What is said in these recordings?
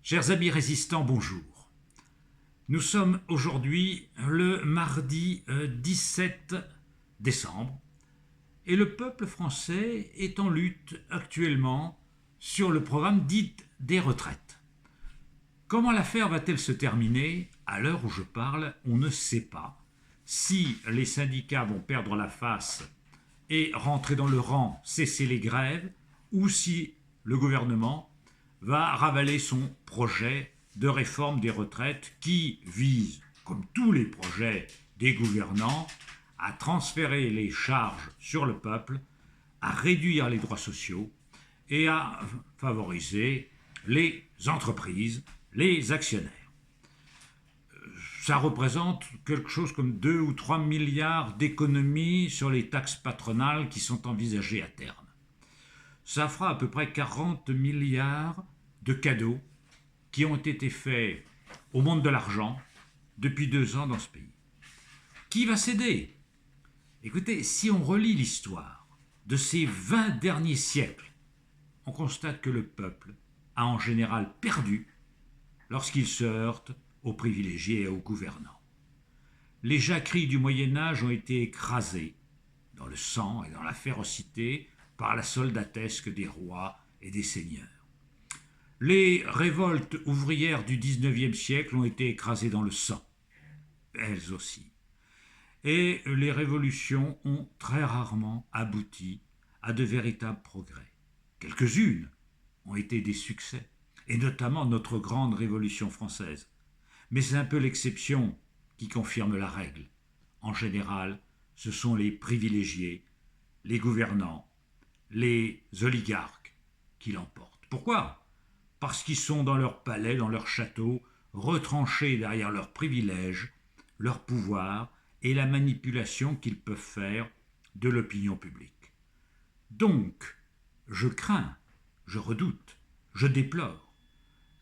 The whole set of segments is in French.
Chers amis résistants, bonjour. Nous sommes aujourd'hui le mardi 17 décembre et le peuple français est en lutte actuellement sur le programme dit des retraites. Comment l'affaire va-t-elle se terminer? À l'heure où je parle, on ne sait pas. Si les syndicats vont perdre la face et rentrer dans le rang, cesser les grèves, ou si le gouvernement va ravaler son projet de réforme des retraites qui vise, comme tous les projets des gouvernants, à transférer les charges sur le peuple, à réduire les droits sociaux et à favoriser les entreprises, les actionnaires. Ça représente quelque chose comme 2 ou 3 milliards d'économies sur les taxes patronales qui sont envisagées à terme. Ça fera à peu près 40 milliards de cadeaux qui ont été faits au monde de l'argent depuis 2 ans dans ce pays. Qui va céder? Écoutez, si on relit l'histoire de ces 20 derniers siècles, on constate que le peuple a en général perdu lorsqu'il se heurte aux privilégiés et aux gouvernants. Les jacqueries du Moyen-Âge ont été écrasées dans le sang et dans la férocité par la soldatesque des rois et des seigneurs. Les révoltes ouvrières du XIXe siècle ont été écrasées dans le sang, elles aussi. Et les révolutions ont très rarement abouti à de véritables progrès. Quelques-unes ont été des succès, et notamment notre grande Révolution française. Mais c'est un peu l'exception qui confirme la règle. En général, ce sont les privilégiés, les gouvernants, les oligarques qui l'emportent. Pourquoi? Parce qu'ils sont dans leur palais, dans leur château, retranchés derrière leurs privilèges, leur pouvoir et la manipulation qu'ils peuvent faire de l'opinion publique. Donc, je crains, je redoute, je déplore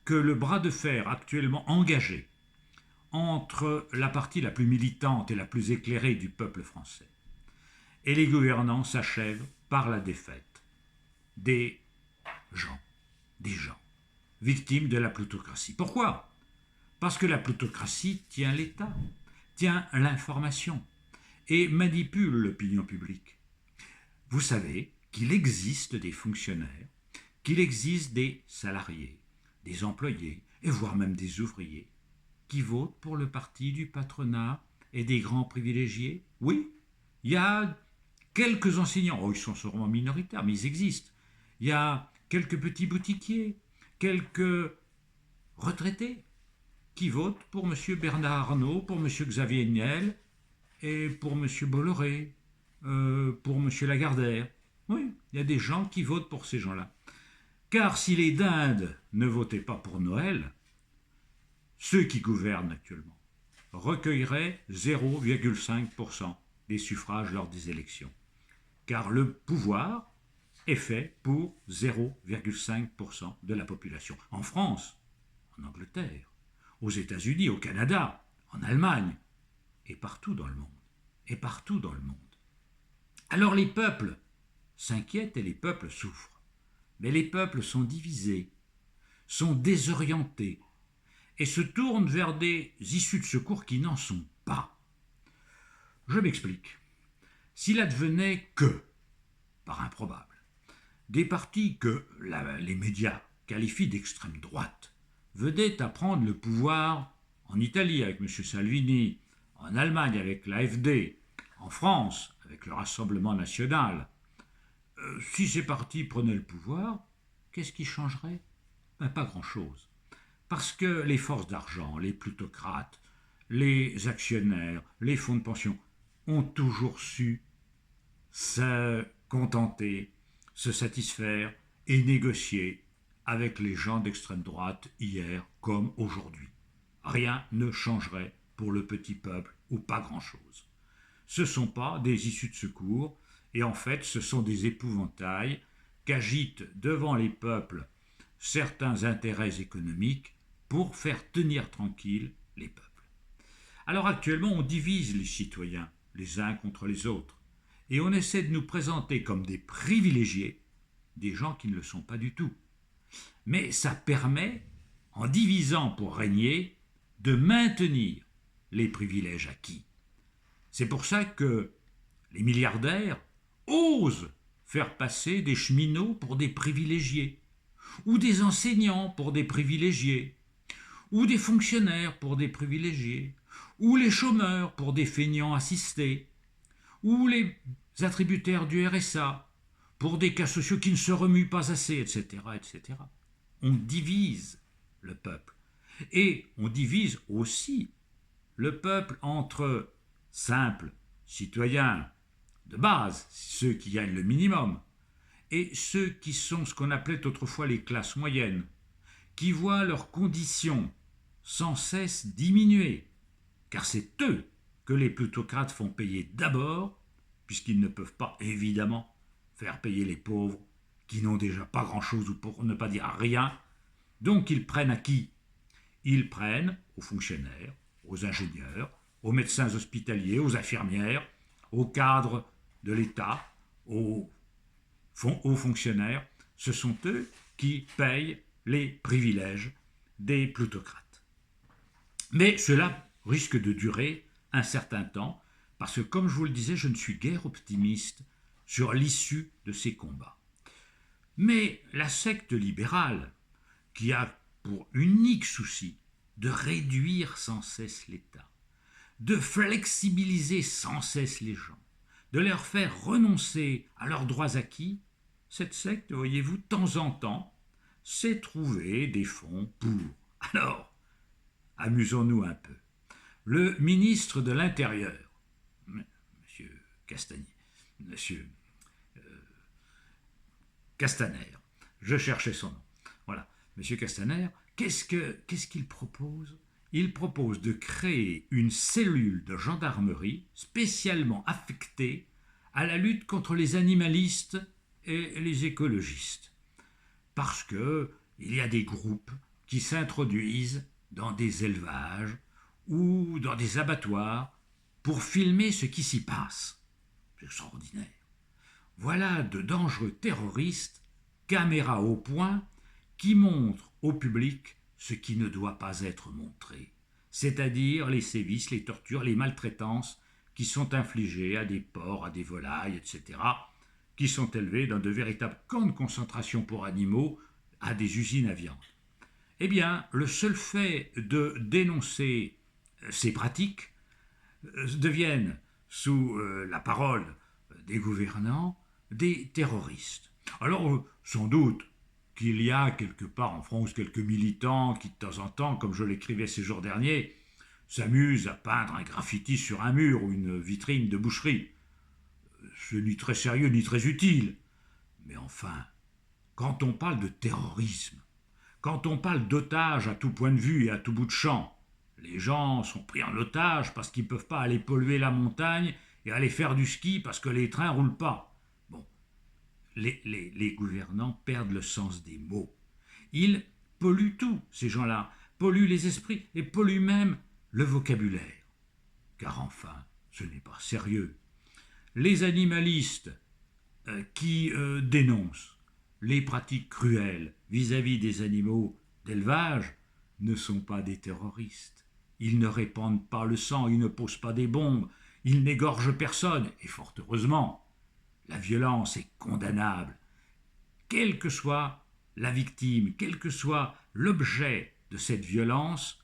que le bras de fer actuellement engagé entre la partie la plus militante et la plus éclairée du peuple français et les gouvernants s'achève par la défaite des gens, victimes de la plutocratie. Pourquoi? Parce que la plutocratie tient l'État, tient l'information et manipule l'opinion publique. Vous savez qu'il existe des fonctionnaires, qu'il existe des salariés, des employés et voire même des ouvriers qui votent pour le parti du patronat et des grands privilégiés. Oui, il y a quelques enseignants, ils sont sûrement minoritaires, mais ils existent. Il y a quelques petits boutiquiers, quelques retraités qui votent pour M. Bernard Arnault, pour M. Xavier Niel et pour M. Bolloré, pour M. Lagardère. Oui, il y a des gens qui votent pour ces gens-là. Car si les dindes ne votaient pas pour Noël, ceux qui gouvernent actuellement recueilleraient 0,5% des suffrages lors des élections. Car le pouvoir est fait pour 0,5% de la population. En France, en Angleterre, aux États-Unis, au Canada, en Allemagne, et partout dans le monde. Et partout dans le monde. Alors les peuples s'inquiètent et les peuples souffrent. Mais les peuples sont divisés, sont désorientés, et se tournent vers des issues de secours qui n'en sont pas. Je m'explique. S'il advenait que, par improbable, des partis que les médias qualifient d'extrême droite venaient à prendre le pouvoir en Italie avec M. Salvini, en Allemagne avec l'AfD, en France avec le Rassemblement national, si ces partis prenaient le pouvoir, qu'est-ce qui changerait? Pas grand-chose. Parce que les forces d'argent, les plutocrates, les actionnaires, les fonds de pension ont toujours su se contenter, se satisfaire et négocier avec les gens d'extrême droite hier comme aujourd'hui. Rien ne changerait pour le petit peuple ou pas grand-chose. Ce ne sont pas des issues de secours et en fait ce sont des épouvantails qu'agitent devant les peuples certains intérêts économiques pour faire tenir tranquilles les peuples. Alors actuellement, on divise les citoyens les uns contre les autres et on essaie de nous présenter comme des privilégiés des gens qui ne le sont pas du tout. Mais ça permet en divisant pour régner, de maintenir les privilèges acquis. C'est pour ça que les milliardaires osent faire passer des cheminots pour des privilégiés, ou des enseignants pour des privilégiés, ou des fonctionnaires pour des privilégiés, ou les chômeurs pour des feignants assistés, ou les attributaires du RSA pour des cas sociaux qui ne se remuent pas assez, etc., etc. On divise le peuple. Et on divise aussi le peuple entre simples citoyens de base, ceux qui gagnent le minimum, et ceux qui sont ce qu'on appelait autrefois les classes moyennes, qui voient leurs conditions sans cesse diminuer, car c'est eux que les plutocrates font payer d'abord, puisqu'ils ne peuvent pas évidemment faire payer les pauvres qui n'ont déjà pas grand-chose ou pour ne pas dire rien. Donc ils prennent à qui? Ils prennent aux fonctionnaires, aux ingénieurs, aux médecins hospitaliers, aux infirmières, aux cadres de l'État, aux fonctionnaires. Ce sont eux qui payent les privilèges des plutocrates. Mais cela risque de durer un certain temps, parce que, comme je vous le disais, je ne suis guère optimiste sur l'issue de ces combats. Mais la secte libérale, qui a pour unique souci de réduire sans cesse l'État, de flexibiliser sans cesse les gens, de leur faire renoncer à leurs droits acquis, cette secte, voyez-vous, de temps en temps, s'est trouvé des fonds pour. Alors, amusons-nous un peu. Le ministre de l'Intérieur, Monsieur Castaner, je cherchais son nom. Voilà, Monsieur Castaner, qu'est-ce qu'il propose? Il propose de créer une cellule de gendarmerie spécialement affectée à la lutte contre les animalistes et les écologistes. Parce qu'il y a des groupes qui s'introduisent dans des élevages ou dans des abattoirs pour filmer ce qui s'y passe. C'est extraordinaire. Voilà de dangereux terroristes, caméras au poing, qui montrent au public ce qui ne doit pas être montré, c'est-à-dire les sévices, les tortures, les maltraitances qui sont infligées à des porcs, à des volailles, etc., qui sont élevés dans de véritables camps de concentration pour animaux à des usines à viande. Eh bien, le seul fait de dénoncer ces pratiques deviennent, sous la parole des gouvernants, des terroristes. Alors, sans doute qu'il y a quelque part en France quelques militants qui, de temps en temps, comme je l'écrivais ces jours derniers, s'amusent à peindre un graffiti sur un mur ou une vitrine de boucherie. C'est ni très sérieux ni très utile. Mais enfin, quand on parle de terrorisme, quand on parle d'otages à tout point de vue et à tout bout de champ, les gens sont pris en otage parce qu'ils ne peuvent pas aller polluer la montagne et aller faire du ski parce que les trains ne roulent pas. Bon, les gouvernants perdent le sens des mots. Ils polluent tout, ces gens-là, polluent les esprits et polluent même le vocabulaire. Car enfin, ce n'est pas sérieux. Les animalistes qui dénoncent les pratiques cruelles vis-à-vis des animaux d'élevage ne sont pas des terroristes. Ils ne répandent pas le sang, ils ne posent pas des bombes, ils n'égorgent personne, et fort heureusement. La violence est condamnable, quelle que soit la victime, quel que soit l'objet de cette violence,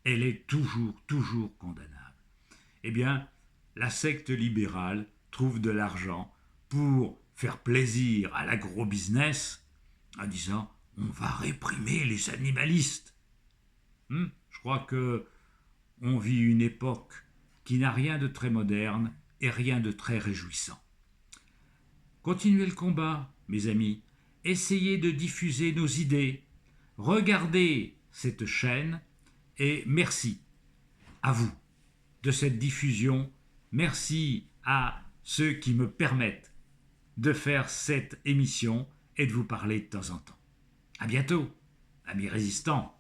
elle est toujours condamnable. Eh bien, la secte libérale trouve de l'argent pour faire plaisir à l'agro-business en disant « on va réprimer les animalistes ». Je crois qu'on vit une époque qui n'a rien de très moderne et rien de très réjouissant. Continuez le combat, mes amis. Essayez de diffuser nos idées. Regardez cette chaîne et merci à vous de cette diffusion. Merci à ceux qui me permettent de faire cette émission et de vous parler de temps en temps. À bientôt, amis résistants.